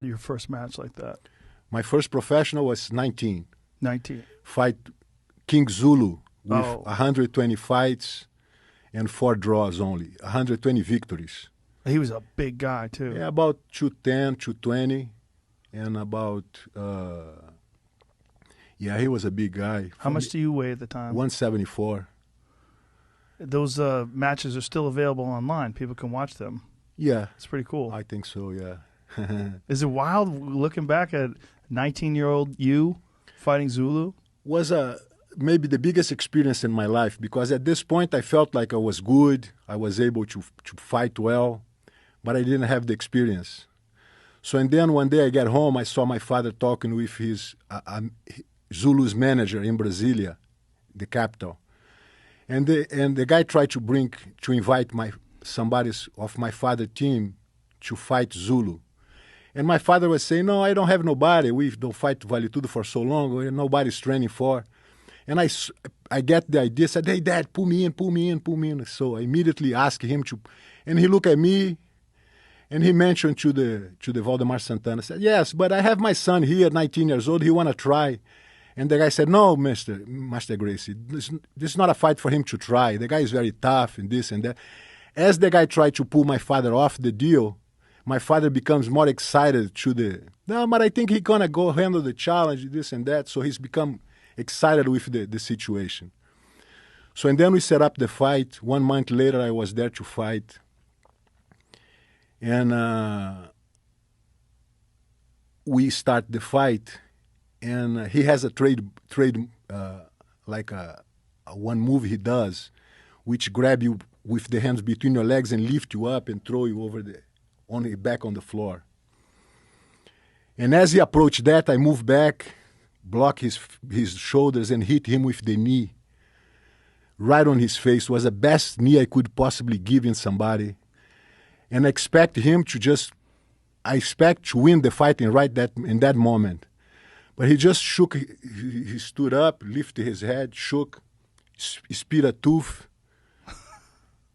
your first match like that? My first professional was 19. 19. Fight King Zulu with Oh. 120 fights and 4 draws only, 120 victories. He was a big guy, too. Yeah, about 210, 220, and about, yeah, he was a big guy. How much do you weigh at the time? 174. Those matches are still available online. People can watch them. Yeah. It's pretty cool. I think so, yeah. Is it wild looking back at 19-year-old you fighting Zulu? Was maybe the biggest experience in my life, because at this point I felt like I was good. I was able to fight well, but I didn't have the experience. So, and then one day I got home, I saw my father talking with his Zulu's manager in Brasilia, the capital. And the guy tried to invite somebody of my father's team to fight Zulu. And my father was saying, no, I don't have nobody. We don't fight Vale Tudo for so long. Nobody's training for. And I get the idea, said, hey, Dad, pull me in, pull me in, pull me in. So I immediately asked him to, and he looked at me, and he mentioned to the Valdemar Santana, said, yes, but I have my son here, 19 years old, he want to try. And the guy said, no, Master Gracie, this is not a fight for him to try. The guy is very tough and this and that. As the guy tried to pull my father off the deal, my father becomes more excited no, but I think he's going to go handle the challenge, this and that. So he's become excited with the situation. So, and then we set up the fight. 1 month later, I was there to fight. And we start the fight. And he has a trade like one move he does, which grab you with the hands between your legs and lift you up and throw you over back on the floor. And as he approached that, I moved back, block his shoulders, and hit him with the knee right on his face. It was the best knee I could possibly give in somebody. And I expect him to win the fight in that moment. But he just shook, he stood up, lifted his head, shook, spit a tooth,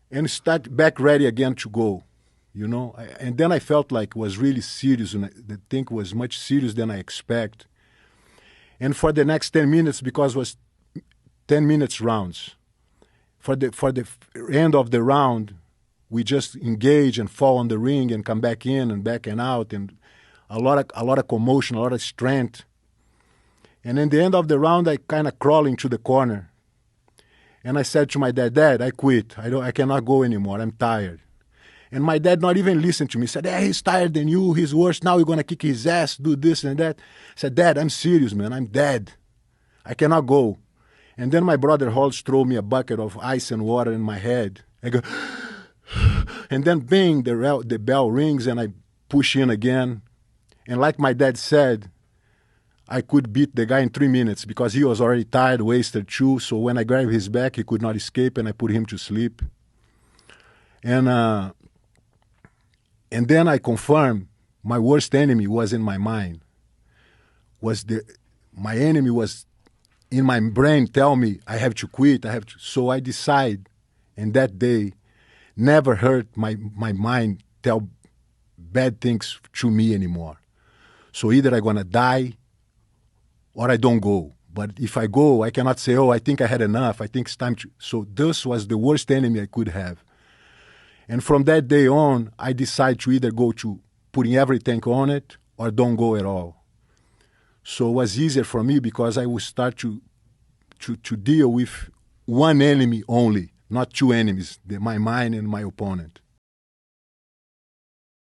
and started back ready again to go, you know. And then I felt like it was really serious, and the thing was much serious than I expect. And for the next 10 minutes, because it was 10 minutes rounds, for the end of the round, we just engage and fall on the ring and come back in and back and out, and a lot of commotion, a lot of strength. And in the end of the round, I kind of crawl into the corner. And I said to my dad, I quit. I cannot go anymore. I'm tired. And my dad not even listened to me. He said, hey, he's tired than you. He's worse. Now you're going to kick his ass, do this and that. I said, Dad, I'm serious, man. I'm dead. I cannot go. And then my brother Holtz threw me a bucket of ice and water in my head. I go, and then bang, the bell rings and I push in again. And like my dad said, I could beat the guy in 3 minutes because he was already tired, wasted too. So when I grabbed his back, he could not escape, and I put him to sleep. And then I confirmed my worst enemy was in my mind. My enemy was in my brain tell me I have to quit. So I decide, and that day, never heard my mind tell bad things to me anymore. So either I'm going to die or I don't go. But if I go, I cannot say, oh, I think I had enough. I think it's time to... So this was the worst enemy I could have. And from that day on, I decided to either go to putting everything on it or don't go at all. So it was easier for me because I would start to deal with one enemy only, not two enemies, my mind and my opponent.